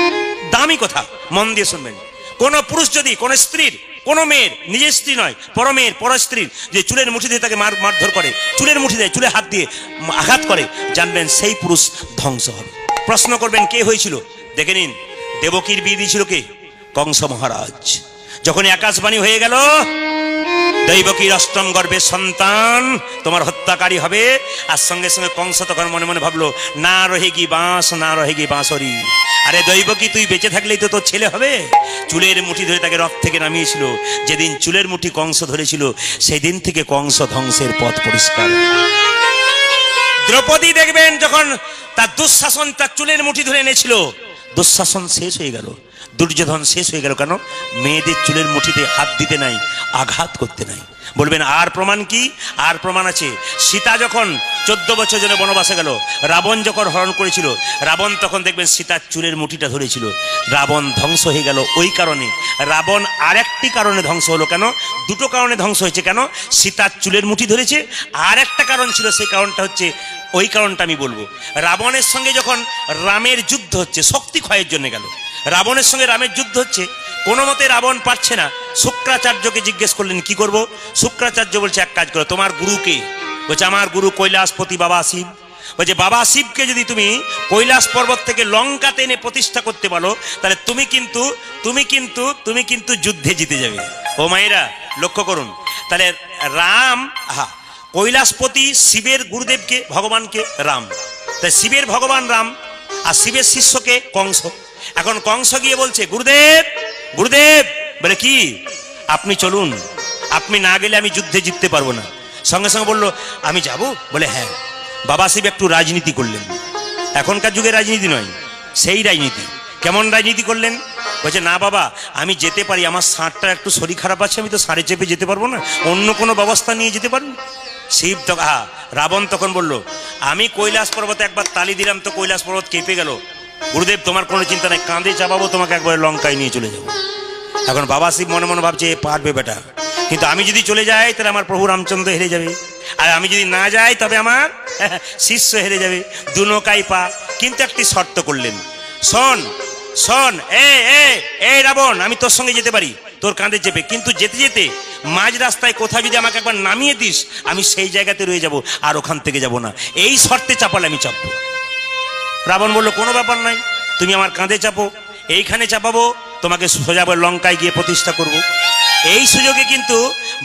দামি কথা, মন দিয়ে শুনবেন। কোন পুরুষ যদি কোন স্ত্রীর, কোন মেয়ের, নিজের স্ত্রী নয় পর মেয়ের, পর স্ত্রীর যে চুলের মুঠি দিয়ে তাকে মারধর করে, চুলের মুঠি দেয়, চুলে হাত দিয়ে আঘাত করে, জানবেন সেই পুরুষ ধ্বংস হবে। প্রশ্ন করবেন কে হয়েছিল? দেখে নিন, দেবকীর বিয়ে দিয়েছিল কে? কংস মহারাজ। যখন আকাশবাণী হয়ে গেল, দৈবকীর অষ্টম গর্ভের সন্তান তোমার হত্যাকারী হবে, আর সঙ্গে সঙ্গে কংস তখন মনে মনে ভাবলো, না রহেগি বাঁশ, না রহেগি বাঁশরি। আরে দৈবকী, তুই বেঁচে থাকলেই তো তোর ছেলে হবে। চুলের মুঠি ধরে তাকে রথ থেকে নামিয়েছিল। যেদিন চুলের মুঠি কংস ধরেছিল, সেই দিন থেকে কংস ধ্বংসের পথ পরিষ্কার। দ্রৌপদী দেখবেন, যখন তার দুঃশাসন তার চুলের মুঠি ধরে এনেছিল, দুঃশাসন শেষ হয়ে গেল, দুর্যোধন শেষ হয়ে গেল। কেন? মেয়েদের চুলের মুঠিতে হাত দিতে নাই, আঘাত করতে নাই। বলবেন আর প্রমাণ কি? আর প্রমাণ আছে। সীতা যখন 14 বছর জন্য বনবাসে গেল, রাবণ যখন হরণ করেছিল, রাবণ তখন দেখবেন সীতার চুলের মুঠিটা ধরেছিল। রাবণ ধ্বংস হয়ে গেল ওই কারণে। রাবণ আরেকটি কারণে ধ্বংস হলো। কেন? দুটো কারণে ধ্বংস হয়েছে। কেন? সীতার চুলের মুঠি ধরেছে, আর একটা কারণ ছিল, সেই কারণটা হচ্ছে, ওই কারণটা আমি বলবো। রাবণের সঙ্গে যখন রামের যুদ্ধ হচ্ছে, শক্তি ক্ষয়ের জন্য গেল, রাবণের সঙ্গে রামের যুদ্ধ হচ্ছে, কোনো মতে রাবণ পারছে না, শুক্রাচার্যকে জিজ্ঞেস করলেন কি করব? শুক্রাচার্য বলছে, এক কাজ করো, তোমার গুরুকে? বলছে আমার গুরু কৈলাসপতি বাবা শিব। বলছে বাবা শিবকে যদি তুমি কৈলাস পর্বত থেকে লঙ্কাতে এনে প্রতিষ্ঠা করতে পারো, তাহলে তুমি কিন্তু যুদ্ধে জিতে যাবে। ও মায়েরা লক্ষ্য করুন, তাহলে রাম, কৈলাসপতি শিবের গুরুদেবকে, ভগবানকে রাম, তাই শিবের ভগবান রাম, আর শিবের শিষ্যকে কংস। এখন কংস গিয়ে বলছে, গুরুদেব গুরুদেব। বলে কি? আপনি চলুন, আপনি না গেলে আমি যুদ্ধে জিততে পারবো না। সঙ্গে সঙ্গে বললো, আমি যাব? বলে হ্যাঁ। বাবা শিব একটু রাজনীতি করলেন, এখনকার যুগে রাজনীতি নয়, সেই রাজনীতি। কেমন রাজনীতি করলেন? বলছে না বাবা, আমি যেতে পারি, আমার ষাঁড়টা একটু শরীর খারাপ আছে, আমি তো ষাঁড়ে চেপে যেতে পারবো না, অন্য কোনো ব্যবস্থা নিয়ে যেতে পারবো। শিব তো রাবণ তখন বলল, আমি কৈলাস পর্বতে একবার তালি দিলাম তো কৈলাস পর্বত কেঁপে গেল। গুরুদেব তোমার কোনো চিন্তা নেই, কাঁধে চাপাবো, তোমাকে একবার লঙ্কায় নিয়ে চলে যাবো। এখন বাবা শিব মনে মনে ভাবছে, পারবে বেটা, কিন্তু আমি যদি চলে যাই তাহলে আমার প্রভু রামচন্দ্র হেরে যাবে, আর আমি যদি না যাই তবে আমার শিষ্য হেরে যাবে। দু নৌকাই পা। কিন্তু একটি শর্ত করলেন, শোন শোন, এ রাবণ, আমি তোর সঙ্গে যেতে পারি তোর কাঁধে চেপে, কিন্তু যেতে যেতে মাঝ রাস্তায় কোথাও যদি আমাকে একবার নামিয়ে দিস, আমি সেই জায়গাতে রয়ে যাব, আর ওখান থেকে যাব না। এই শর্তে চাপালে আমি চাপবো। রাবণ বলল, কোনো ব্যাপার নাই, তুমি আমার কাঁধে চাপো, এইখানে চাপাবো, তোমাকে সোজা লঙ্কায় গিয়ে প্রতিষ্ঠা করব। এই সুযোগে কিন্তু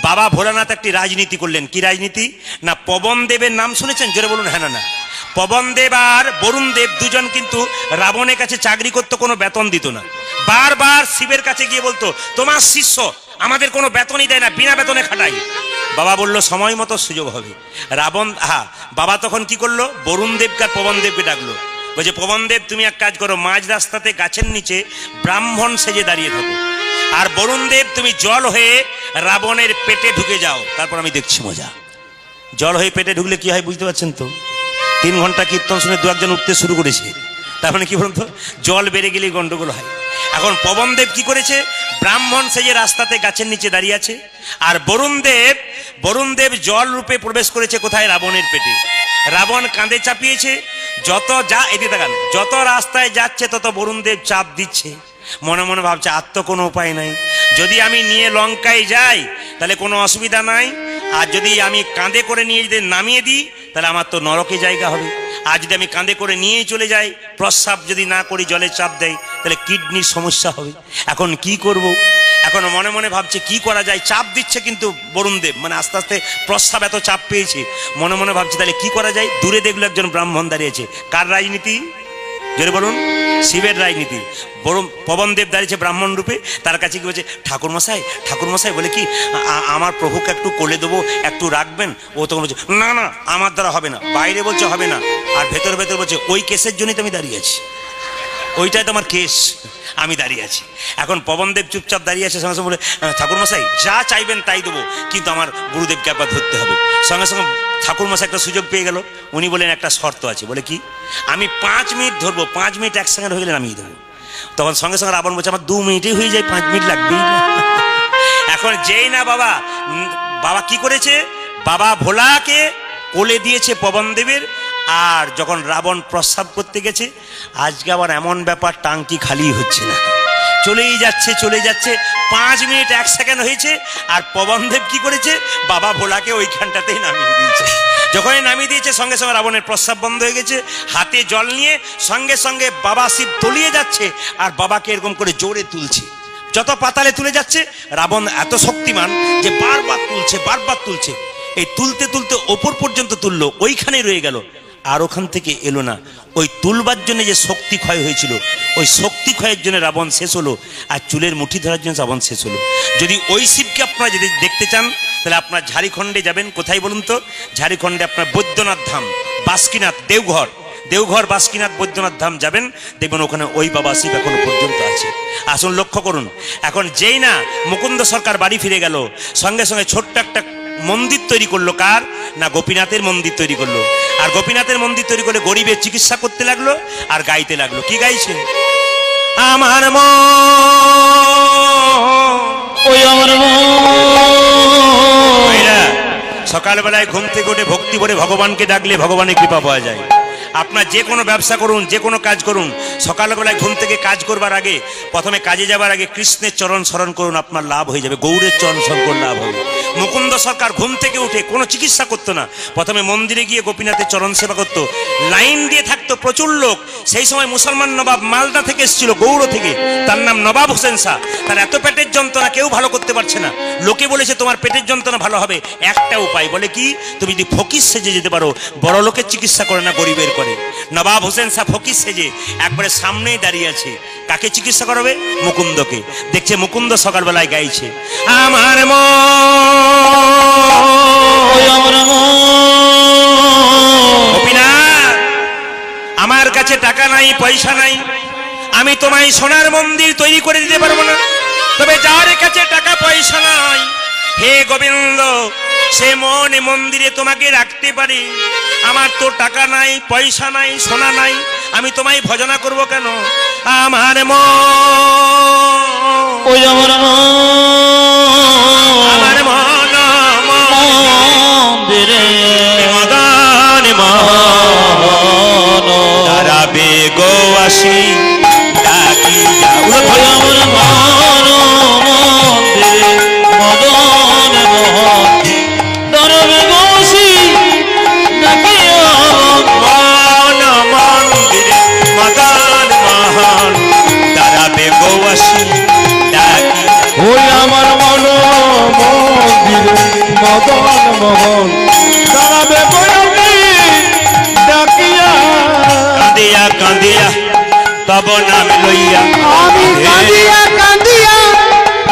বাবা ভোলানাথ একটি রাজনীতি করলেন। কি রাজনীতি? না, পবন দেবের নাম শুনেছেন? জোরে বলুন হ্যাঁ না না। পবন দেব আর বরুণ দেব দুজন কিন্তু রাবণের কাছে চাকরি করতো, কোনো বেতন দিত না। বারবার শিবের কাছে গিয়ে বলতো, তোমার শিষ্য আমাদের কোনো বেতনই দেয় না, বিনা বেতনে খাটাই। বাবা বলল, সময় মতো সুযোগ হবে। রাবণ বাবা তখন কি করলো? বরুণ দেবকে আর পবন দেবকে ডাকলো। বলছে, পবন দেব তুমি এক কাজ করো, মাঝ রাস্তাতে গাছের নিচে ব্রাহ্মণ সেজে দাঁড়িয়ে থাকো, আর বরুণ দেব তুমি জল হয়ে রাবণের পেটে ঢুকে যাও, তারপর আমি দেখছি মজা। জল হয়ে পেটে ঢুকলে কি হয় বুঝতে পারছেন তো? 3 ঘন্টা কীর্তন শুনে 2-1 উঠতে শুরু করেছে, তার মানে কি বলুন তো, জল বেড়ে গেলে গন্ডগোল হয়। এখন পবন দেব কি করেছে? ব্রাহ্মণ সেজে রাস্তাতে গাছের নিচে দাঁড়িয়ে আছে, আর বরুণ দেব জল রূপে প্রবেশ করেছে কোথায়? রাবণের পেটে। রাবণ কাঁধে চাপিয়েছে, যত রাস্তায় যাচ্ছে তত বরুণ দেব চাপ দিচ্ছে। মনে মনে ভাবছে, আর তো কোনো উপায় নাই, যদি আমি নিয়ে লঙ্কায় যাই তাহলে কোনো অসুবিধা নাই, আর যদি আমি কাঁধে করে নিয়ে যদি নামিয়ে দিই তাহলে আমার তো নরকে জায়গা হবে, আর যদি আমি কাঁধে করে নিয়েই চলে যাই, প্রস্রাব যদি না করি, জলে চাপ দেয়, তাহলে কিডনির সমস্যা হবে। এখন কি করব? এখন মনে মনে ভাবছে কি করা যায়। চাপ দিচ্ছে কিন্তু বরুণ দেব, মানে আস্তে আস্তে প্রস্রাব এত চাপ পেয়েছে, মনে মনে ভাবছে তাহলে কি করা যায়। দূরে দেখলো একজন ব্রাহ্মণ দাঁড়িয়েছে। কার রাজনীতি? জোরে বলুন। শিবের রাজনীতি। বড় পবনদেব দাঁড়িয়েছে ব্রাহ্মণ রূপে, তার কাছে কি বলছে, ঠাকুরমশাই ঠাকুরমশাই বলে কি আমার প্রভুকে একটু কোলে দেবো, একটু রাখবেন। ও তখন বলছে না না আমার দ্বারা হবে না, বাইরে বলছে হবে না, আর ভেতর ভেতর বলছে ওই কেসের জন্যই তো আমি দাঁড়িয়ে আছি, ওইটাই তো আমার কেস, আমি দাঁড়িয়ে আছি। এখন পবনদেব চুপচাপ দাঁড়িয়ে আছে, সঙ্গে সঙ্গে বলে ঠাকুরমশাই যা চাইবেন তাই দেবো, কিন্তু আমার গুরুদেবকে একবার ধরতে হবে। সঙ্গে সঙ্গে ঠাকুরমশাই একটা সুযোগ পেয়ে গেল, উনি বলেন একটা শর্ত আছে। বলে কি, আমি 5 মিনিট ধরবো, 5 মিনিট একসঙ্গে হয়ে গেলে নামিয়ে দেবো। তখন সঙ্গে সঙ্গে রাবণ বলছে আমার 2 মিনিটেই হয়ে যায়, 5 মিনিট লাগবেই না। এখন যেই না বাবা বাবা কি করেছে, বাবা ভোলাকে কোলে দিয়েছে পবনদেবের, আর যখন রাবণ প্রস্রাব করতে গেছে, আজকে আবার এমন ব্যাপার টাঙ্কি খালি হচ্ছে না, চলেই যাচ্ছে চলে যাচ্ছে। 5 মিনিট 1 সেকেন্ড হয়েছে, আর পবনদেব কি করেছে, বাবা ভোলাকে ওইখানটাতেই নামিয়ে দিয়েছে। যখনই নামিয়ে দিয়েছে সঙ্গে সঙ্গে রাবণের প্রস্রাব বন্ধ হয়ে গেছে। হাতে জল নিয়ে সঙ্গে সঙ্গে বাবা শিব তলিয়ে যাচ্ছে, আর বাবাকে এরকম করে জোরে তুলছে। যত পাতালে তুলে যাচ্ছে, রাবণ এত শক্তিমান যে বারবার তুলছে বারবার তুলছে। এই তুলতে তুলতে ওপর পর্যন্ত তুললো, ওইখানেই রয়ে গেল, আর ওখান থেকে এলো না। ওই তুলবার জন্য যে শক্তি ক্ষয় হয়েছিল, ওই শক্তি ক্ষয়ের জন্য রাবণ শেষ হলো, আর চুলের মুঠি ধরার জন্য রাবণ শেষ হলো। যদি ওই শিবকে আপনারা যদি দেখতে চান, তাহলে আপনার ঝাড়খণ্ডে যাবেন। কোথায় বলুন তো? ঝাড়খণ্ডে আপনার বৈদ্যনাথ ধাম, বাসুকিনাথ, দেওঘর বাসুকিনাথ বৈদ্যনাথ ধাম যাবেন, দেখবেন ওখানে ওই বাবা শিব এখনো পর্যন্ত আছে। আসুন লক্ষ্য করুন, এখন যেই না মুকুন্দ সরকার বাড়ি ফিরে গেল, সঙ্গে সঙ্গে ছোট্ট একটা মন্দির তৈরি করলো। কার না? গোপীনাথের মন্দির তৈরি করলো। আর গোপীনাথের মন্দির তৈরি করে গরিবের চিকিৎসা করতে লাগলো, আর গাইতে লাগলো। কি গাইছে? আমার সকালবেলায় ঘুম থেকে উঠে ভক্তি করে ভগবানকে ডাকলে ভগবানের কৃপা পাওয়া যায়। আপনার যে কোনো ব্যবসা করুন, যে কোনো কাজ করুন, সকালবেলায় ঘুম থেকে কাজ করবার আগে, প্রথমে কাজে যাবার আগে কৃষ্ণের চরণ স্মরণ করুন, আপনার লাভ হয়ে যাবে, গৌরের চরণ স্মরণ করলে লাভ হবে। মুকুন্দ সরকার ঘুম থেকে উঠে কোনো চিকিৎসা করতো না, প্রথমে মন্দিরে গিয়ে গোপীনাথের চরণ সেবা করতো। লাইন দিয়ে থাকতো প্রচুর লোক। সেই সময় মুসলমান নবাব মালদা থেকে এসেছিল, গৌড় থেকে, তার নাম নবাব হোসেন শাহ। তার এত পেটের যন্ত্রণা, কেউ ভালো করতে পারছে না। লোকে বলেছে তোমার পেটের যন্ত্রণা ভালো হবে, একটা উপায়। বলে কি, তুমি যদি ফকির সেজে যেতে পারো, বড় লোকের চিকিৎসা করে না, গরিবের করে। নবাব হোসেন শাহ ফকির সেজে একবারে সামনেই দাঁড়িয়ে আছে। কাকে চিকিৎসা করাবে? মুকুন্দকে। দেখছে মুকুন্দ সকালবেলায় গাইছে, আমার গোপীনাথ, আমার কাছে টাকা নাই, পয়সা নাই, আমি তোমায় সোনার মন্দির তৈরি করে দিতে পারবো না, তবে যার কাছে টাকা পয়সা নাই, হে গোবিন্দ, সে মনে মন্দিরে তোমাকে রাখতে পারে। আমার তো টাকা নাই, পয়সা নাই, সোনা নাই, আমি তোমায় ভজনা করব কেন? আমার আমার মন মন্দিরে মদন মোহন তারাবে গো আসি ডাকিয়া। আমার মন মন্দিরে মদন মোহন তারাবে গো আসি ডাকিয়া। মন মন্দিরে মদন মোহন তারাবে গো আসি ডাকিয়া। ওই আমার মন মন্দিরে মদন মোহন তারাবে গো আসি ডাকিয়া। কাঁদিয়া কাঁদিয়া তব নাম লইয়া, আমি কাঁদিয়া কাঁদিয়া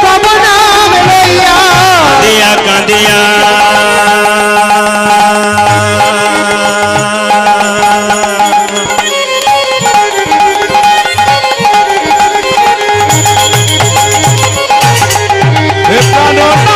তব নাম লইয়া, কাঁদিয়া কাঁদিয়া হে প্রাণনাথ,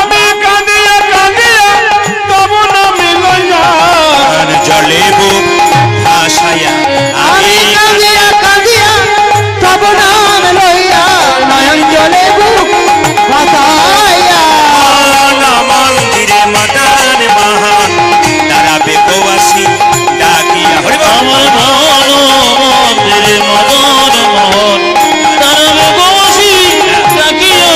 আমি কাঁদিয়া কাঁদিয়া তব নাম লইয়া, জলে বুক ভাসাইয়া আমি কাঁদিয়া কাঁদিয়া তব নাম লইয়া, নয়ন জলে বুক ভাসাইয়া। মন মন্দিরে মদন মোহন তারাবে গো আসি ডাকিয়া। হরি বল। আমার মন মন্দিরে মদন মোহন তারাবে গো আসি ডাকিয়া।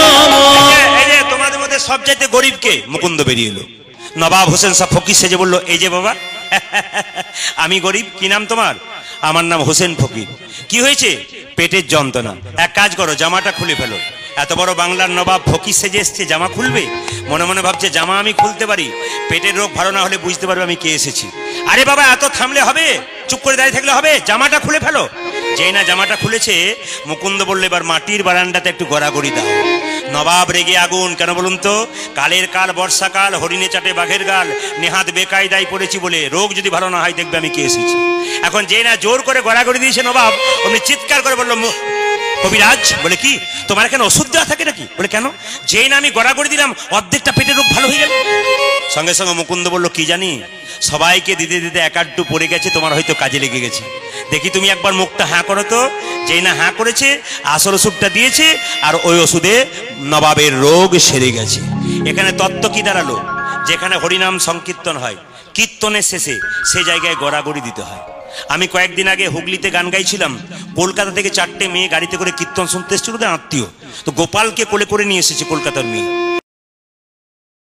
এই যে তোমাদের মধ্যে সবচাইতে গরিবকে? মুকুন্দ বেরিয়ে এলো। নবাব হোসেন শাহ ফকির সেজে বললো, এই যে বাবা, আমি গরিব, কি নাম তোমার? আমার নাম হোসেন ফকির। কি হয়েছে? পেটের যন্ত্রণা। এক কাজ করো, জামাটা খুলে ফেলো। এত বড় বাংলার নবাব ফকির সেজে এসছে, জামা খুলবে? মনে মনে ভাবছে জামা আমি খুলতে পারি, পেটের রোগ ভালো না হলে বুঝতে পারবে আমি কে এসেছি। আরে বাবা, এত থামলে হবে? চুপ করে দাঁড়িয়ে থাকলে হবে? জামাটা খুলে ফেলো। যেই না জামাটা খুলেছে, মুকুন্দ বললে এবার মাটির বারান্দাতে একটু গড়াগড়ি দাও। নবাব রেগে আগুন। কেন বলুন তো? কালের কাল বর্ষাকাল, হরিণে চাটে বাঘের গাল, নেহাত বেকায়দায় পড়েছি বলে রোগ যদি ভালো না হয় দেখবে আমি কে এসেছি। এখন যেই না জোর করে গড়াগড়ি দিয়েছে নবাব, অমনি চিৎকার করে বললো, কবিরাজ। বলে কি, তোমার এখানে ওষুধ দেওয়া থাকে নাকি? বলে কেন? যেই না আমি গড়াগড়ি দিলাম অর্ধেকটা পেটের রোগ ভালো হয়ে গেল। সঙ্গে সঙ্গে মুকুন্দ বলল, কি জানি, সবাইকে দিতে দিতে এক আধটু পড়ে গেছে, তোমার হয়তো কাজে লেগে গেছে। দেখি তুমি একবার মুখটা হাঁ করো তো। যেই না হাঁ করেছে, আসল ওষুধটা দিয়েছে, আর ওই ওষুধে নবাবের রোগ সেরে গেছে। এখানে তত্ত্ব কি দাঁড়ালো? যেখানে হরিনাম সংকীর্তন হয়, কীর্তনের শেষে সে জায়গায় গড়াগড়ি দিতে হয়। আমি কয়েকদিন আগে হুগলিতে গান গাইছিলাম, কলকাতা থেকে 4টে মেয়ে গাড়িতে করে কীর্তন শুনতে এসেছিল, আত্মীয়। তো গোপালকে কোলে করে নিয়ে এসেছে কলকাতার মেয়ে।